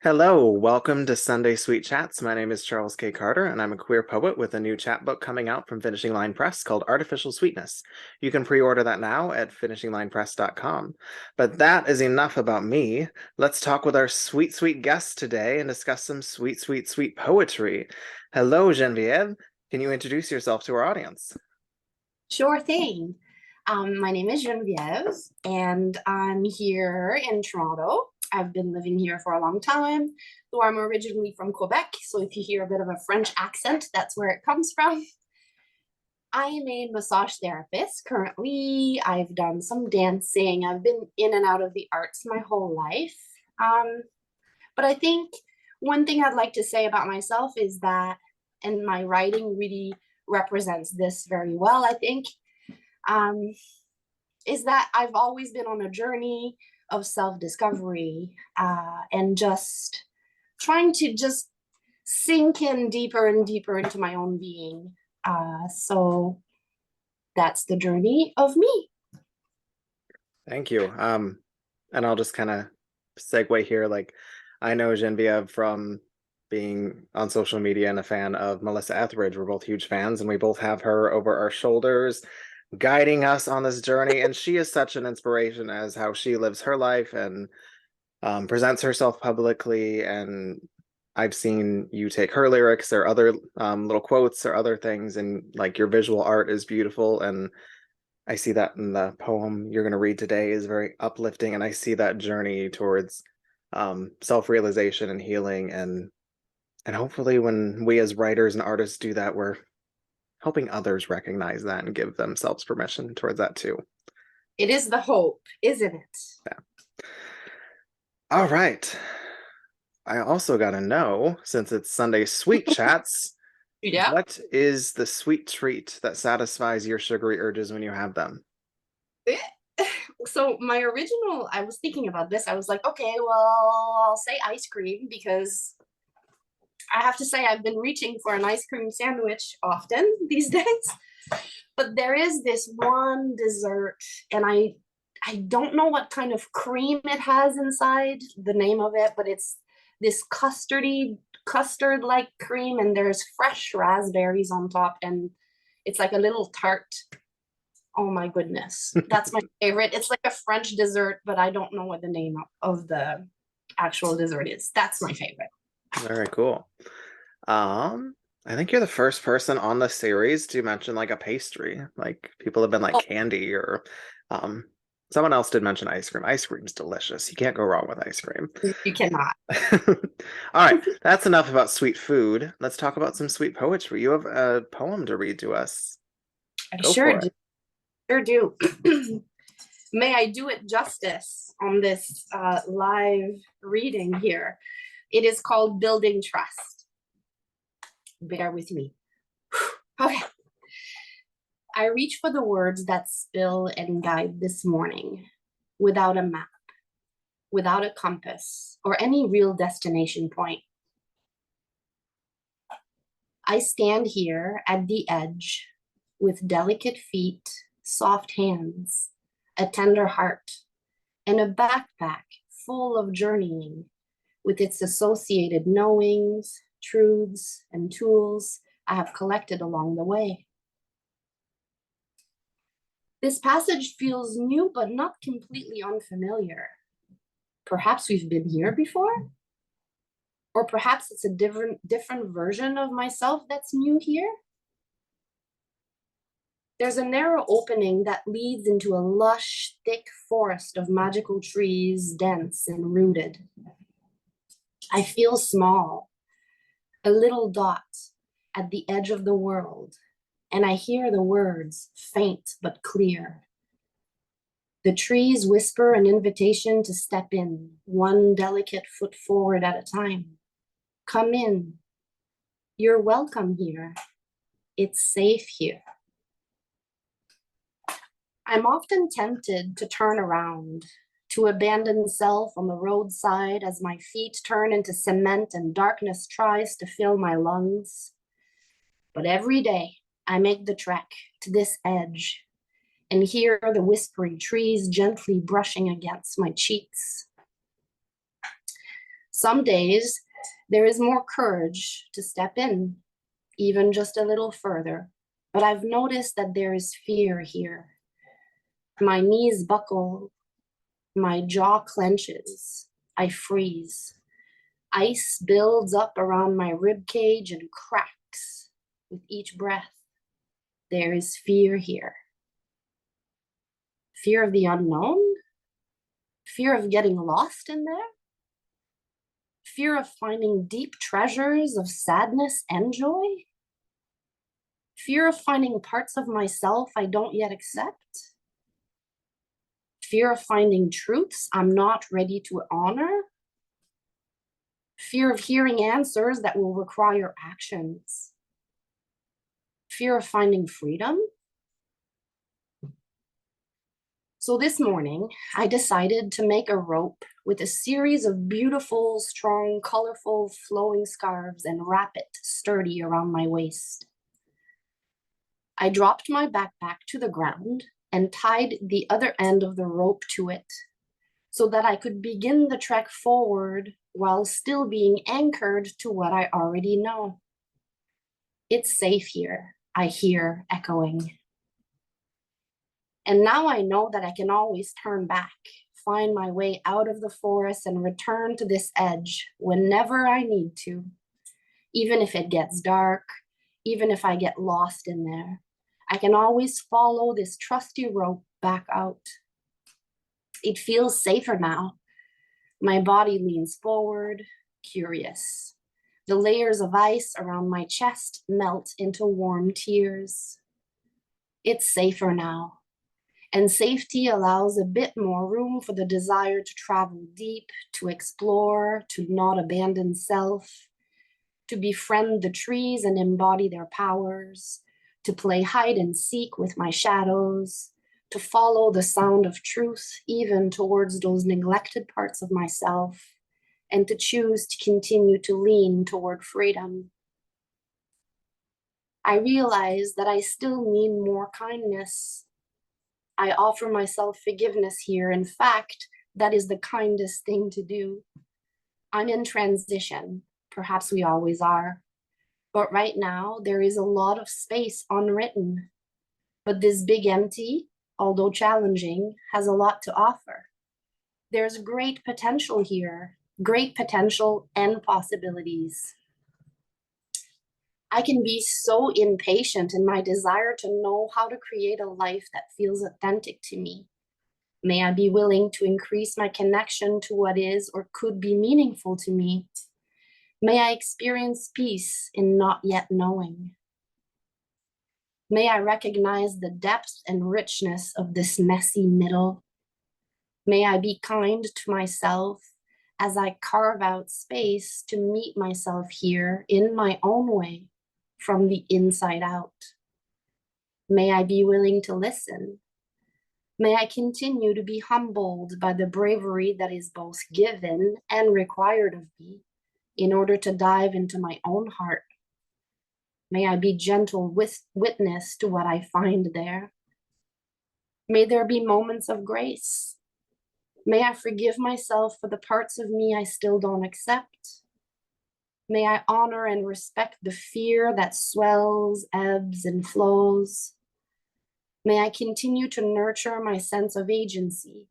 Hello, welcome to Sunday Sweet Chats. My name is Charles K. Carter, and I'm a queer poet with a new chapbook coming out from Finishing Line Press called Artificial Sweetness. You can pre-order that now at finishinglinepress.com. But that is enough about me. Let's talk with our sweet, sweet guests today and discuss some sweet, sweet, sweet poetry. Hello, Genevieve. Can you introduce yourself to our audience? Sure thing. My name is Genevieve, and I'm here in Toronto. I've been living here for a long time, though I'm originally from Quebec. So if you hear a bit of a French accent, that's where it comes from. I am a massage therapist currently. I've done some dancing. I've been in and out of the arts my whole life. Um, but I think one thing I'd like to say about myself is that, and my writing really represents this very well, I think, um, is that I've always been on a journey of self-discovery and just trying to just sink in deeper and deeper into my own being. So that's the journey of me. Thank you. And I'll just kind of segue here. Like, I know Genevieve from being on social media and a fan of Melissa Etheridge. We're both huge fans, and we both have her over our shoulders, guiding us on this journey. And she is such an inspiration as how she lives her life and presents herself publicly. And I've seen you take her lyrics or other little quotes or other things, and like your visual art is beautiful. And I see that in the poem you're going to read today is very uplifting, and I see that journey towards self-realization and healing, and hopefully when we as writers and artists do that, we're helping others recognize that and give themselves permission towards that too. It is the hope, isn't it? Yeah. All right. I also got to know, since it's Sunday Sweet Chats, Yeah. what is the sweet treat that satisfies your sugary urges when you have them? So my original, I was thinking about this. I was like, okay, well, I'll say ice cream because I have to say I've been reaching for an ice cream sandwich often these days. But there is this one dessert, and I don't know what kind of cream it has inside, the name of it, but it's this custard like cream, and there's fresh raspberries on top, and it's like a little tart. Oh my goodness. That's my favorite. It's like a French dessert, but I don't know what the name of the actual dessert is. That's my favorite. Very cool. I think you're the first person on the series to mention like a pastry. Like people have been like Oh, candy or um someone else did mention ice cream. Ice cream's delicious. You can't go wrong with ice cream. you cannot. All right, that's enough about sweet food. Let's talk about some sweet poetry. You have a poem to read to us. I Go sure for do. it. Sure do. May I do it justice on this live reading here? It is called Building Trust. Bear with me. Okay. I reach for the words that spill and guide this morning without a map, without a compass, or any real destination point. I stand here at the edge with delicate feet, soft hands, a tender heart, and a backpack full of journeying with its associated knowings, truths, and tools I have collected along the way. This passage feels new, but not completely unfamiliar. Perhaps we've been here before? Or perhaps it's a different version of myself that's new here? There's a narrow opening that leads into a lush, thick forest of magical trees, dense and rooted. I feel small, a little dot at the edge of the world, and I hear the words, faint but clear. The trees whisper an invitation to step in, one delicate foot forward at a time. Come in. You're welcome here. It's safe here. I'm often tempted to turn around, to abandon self on the roadside as my feet turn into cement and darkness tries to fill my lungs. But every day I make the trek to this edge and hear the whispering trees gently brushing against my cheeks. Some days there is more courage to step in, even just a little further. But I've noticed that there is fear here. My knees buckle, my jaw clenches, I freeze. Ice builds up around my rib cage and cracks with each breath. There is fear here. Fear of the unknown, fear of getting lost in there, fear of finding deep treasures of sadness and joy, fear of finding parts of myself I don't yet accept, fear of finding truths I'm not ready to honor, fear of hearing answers that will require actions, fear of finding freedom. So this morning, I decided to make a rope with a series of beautiful, strong, colorful, flowing scarves and wrap it sturdy around my waist. I dropped my backpack to the ground and tied the other end of the rope to it so that I could begin the trek forward while still being anchored to what I already know. It's safe here, I hear echoing. And now I know that I can always turn back, find my way out of the forest and return to this edge whenever I need to, even if it gets dark, even if I get lost in there. I can always follow this trusty rope back out. It feels safer now. My body leans forward, curious. The layers of ice around my chest melt into warm tears. It's safer now. And safety allows a bit more room for the desire to travel deep, to explore, to not abandon self, to befriend the trees and embody their powers, to play hide and seek with my shadows, to follow the sound of truth, even towards those neglected parts of myself, and to choose to continue to lean toward freedom. I realize that I still need more kindness. I offer myself forgiveness here. In fact, that is the kindest thing to do. I'm in transition. Perhaps we always are. But right now, there is a lot of space unwritten. But this big empty, although challenging, has a lot to offer. There's great potential here, great potential and possibilities. I can be so impatient in my desire to know how to create a life that feels authentic to me. May I be willing to increase my connection to what is or could be meaningful to me. May I experience peace in not yet knowing. May I recognize the depth and richness of this messy middle. May I be kind to myself as I carve out space to meet myself here in my own way, from the inside out. May I be willing to listen. May I continue to be humbled by the bravery that is both given and required of me in order to dive into my own heart. May I be gentle witness to what I find there. May there be moments of grace. May I forgive myself for the parts of me I still don't accept. May I honor and respect the fear that swells, ebbs, and flows. May I continue to nurture my sense of agency.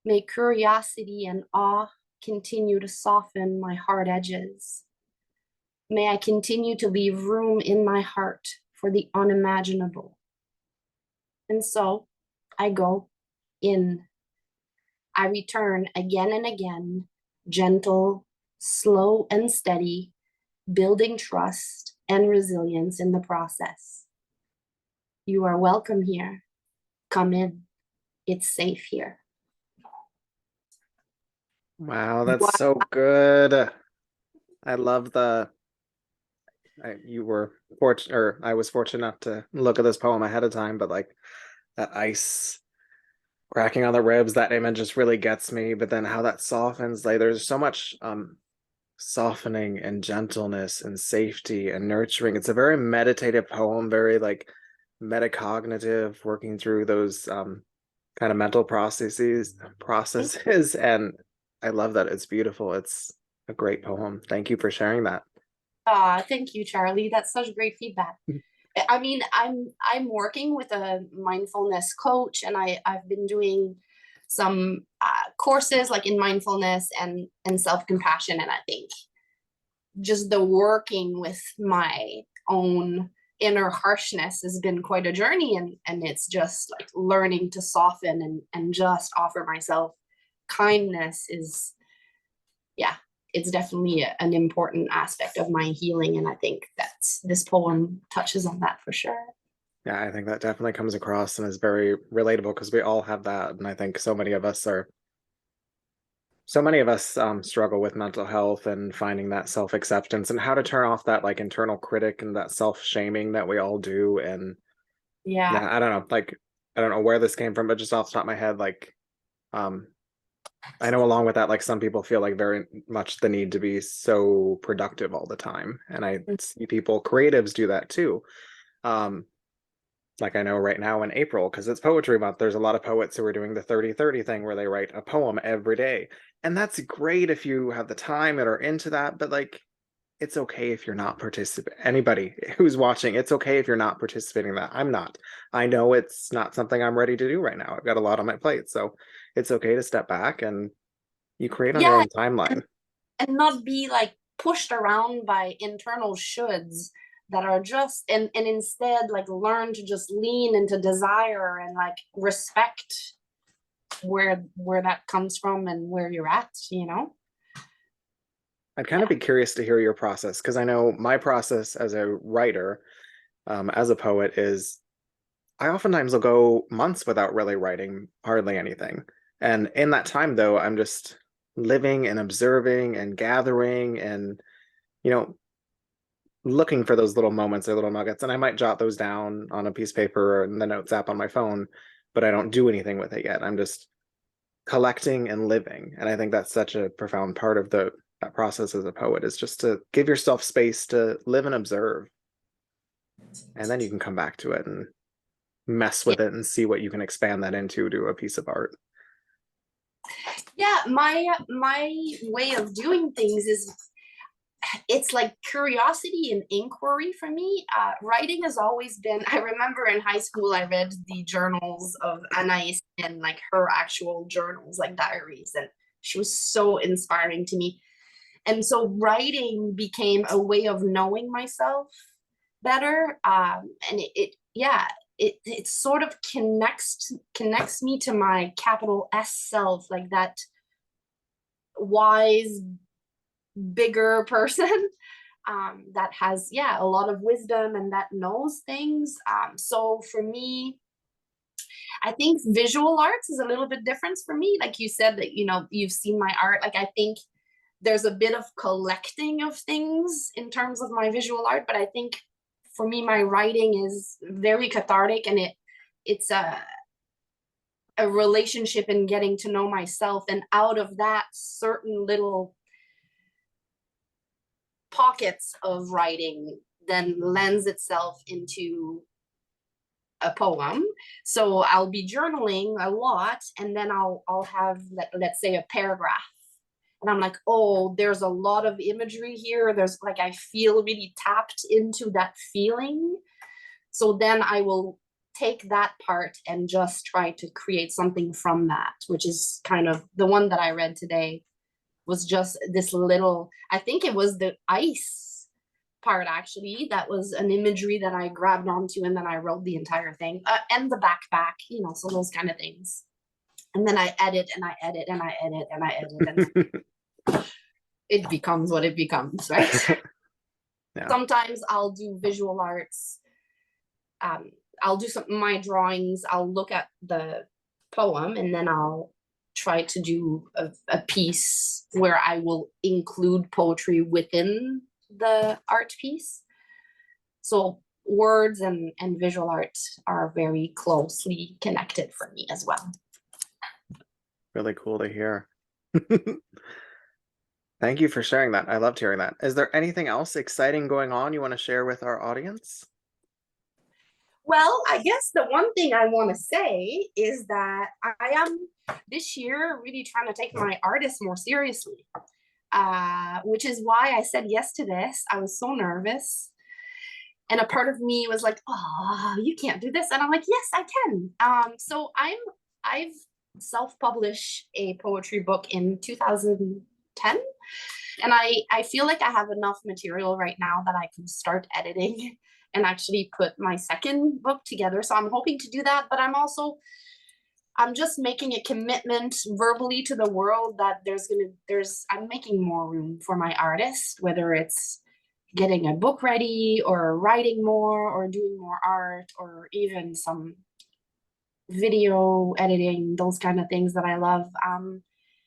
May curiosity and awe continue to soften my hard edges. May I continue to leave room in my heart for the unimaginable. And so I go in. I return again and again, gentle, slow, and steady, building trust and resilience in the process. You are welcome here. Come in. It's safe here. Wow, that's Wow. so good. I love you were fortunate, or I was fortunate enough to look at this poem ahead of time, but like that ice cracking on the ribs, that image just really gets me. But then how that softens, like there's so much softening and gentleness and safety and nurturing. It's a very meditative poem, very like metacognitive, working through those kind of mental processes and I love that. It's beautiful. It's a great poem. Thank you for sharing that. Thank you, Charlie. That's such great feedback. I mean, I'm working with a mindfulness coach, and I've been doing some courses like in mindfulness and self compassion, and I think just the working with my own inner harshness has been quite a journey, and it's just like learning to soften and just offer myself kindness is, yeah, it's definitely an important aspect of my healing, and I think that this poem touches on that for sure. Yeah, I think that definitely comes across and is very relatable because we all have that. And I think so many of us struggle with mental health and finding that self-acceptance and how to turn off that like internal critic and that self-shaming that we all do. And Yeah. yeah, I don't know, like I don't know where this came from, but just off the top of my head, like um I know along with that, like some people feel like very much the need to be so productive all the time. And I see people, creatives do that too. Um, like I know right now in April, because it's poetry month, there's a lot of poets who are doing the 30-30 thing where they write a poem every day. And that's great if you have the time and are into that, but like it's okay if you're not participating. Anybody who's watching, it's okay if you're not participating in that. I'm not. I know it's not something I'm ready to do right now. I've got a lot on my plate. So it's okay to step back and you create on your Yeah, own timeline. and not be like pushed around by internal shoulds that are just and instead like learn to just lean into desire and like respect where that comes from and where you're at, you know? I'd kind of Yeah. be curious to hear your process because I know my process as a writer, as a poet, is I oftentimes will go months without really writing hardly anything. And in that time, though, I'm just living and observing and gathering and, you know, looking for those little moments or little nuggets. And I might jot those down on a piece of paper or in the notes app on my phone, but I don't do anything with it yet. I'm just collecting and living. And I think that's such a profound part of the that process as a poet is just to give yourself space to live and observe. And then you can come back to it and mess Yeah. with it and see what you can expand that into to a piece of art. Yeah, my way of doing things is it's like curiosity and inquiry for me. Writing has always been. I remember in high school, I read the journals of Anais and like her actual journals, like diaries, and she was so inspiring to me. And so writing became a way of knowing myself better. And yeah, it sort of connects me to my capital S self, like that wise, bigger person that has, yeah, a lot of wisdom and that knows things. So for me, I think visual arts is a little bit different for me. Like you said, that you've seen my art. Like I think there's a bit of collecting of things in terms of my visual art, but I think for me, my writing is very cathartic, and it's a relationship in getting to know myself, and out of that, certain little pockets of writing then lends itself into a poem. So I'll be journaling a lot, and then I'll have let's say a paragraph, and I'm like, oh, there's a lot of imagery here. There's like I feel really tapped into that feeling. So then I will take that part and just try to create something from that, which is kind of the one that I read today was just this little, I think it was the ice part actually. That was an imagery that I grabbed onto, and then I wrote the entire thing, and the backpack, so those kind of things. And then I edit and I edit and I edit and I edit, and it becomes what it becomes, right? Yeah, Sometimes I'll do visual arts. Um, I'll do some my drawings. I'll look at the poem, and then I'll try to do a piece where I will include poetry within the art piece. So words and visual art are very closely connected for me as well. really cool to hear. Thank you for sharing that. I loved hearing that. Is there anything else exciting going on you want to share with our audience? Well, I guess the one thing I want to say is that I am this year really trying to take my artist more seriously, which is why I said yes to this. I was so nervous. And a part of me was like, "Oh, you can't do this," and I'm like, "Yes, I can." So I've self-published a poetry book in 2010, and I feel like I have enough material right now that I can start editing and actually put my second book together. So I'm hoping to do that, but I'm just making a commitment verbally to the world that I'm making more room for my artist, whether it's getting a book ready or writing more or doing more art or even some video editing, those kind of things that I love.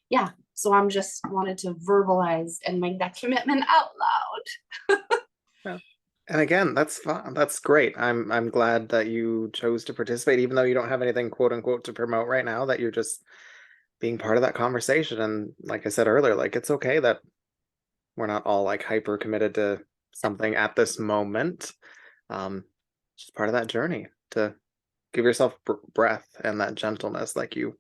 Yeah, so I'm just wanted to verbalize and make that commitment out loud. Yeah. And again, that's fun. That's great. I'm glad that you chose to participate, even though you don't have anything quote unquote to promote right now, that you're just being part of that conversation. And like I said earlier, like it's okay that we're not all like hyper committed to something at this moment. Just part of that journey to give yourself breath and that gentleness, like you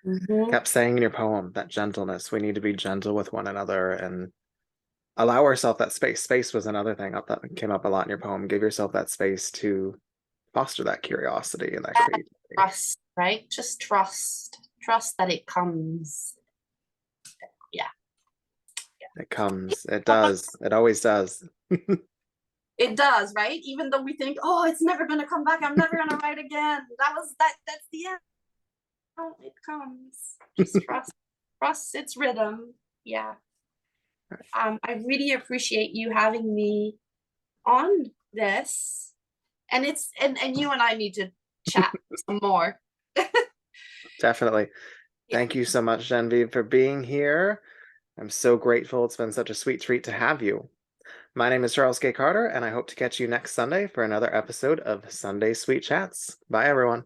Mhm. kept saying in your poem, that gentleness. We need to be gentle with one another and allow ourselves that space. Space was another thing up that came up a lot in your poem. Give yourself that space to foster that curiosity and that creativity. Trust, right? Just trust that it comes. Yeah, It comes, it does, it always does. it does, right? Even though we think, oh, it's never gonna come back. I'm never gonna write again. That's the end. Oh, it comes. Just trust its rhythm. Yeah. I really appreciate you having me on this. And and you and I need to chat some more. Definitely. Yeah. Thank you so much, Genevieve, for being here. I'm so grateful. It's been such a sweet treat to have you. My name is Charles K. Carter, and I hope to catch you next Sunday for another episode of Sunday Sweet Chats. Bye, everyone.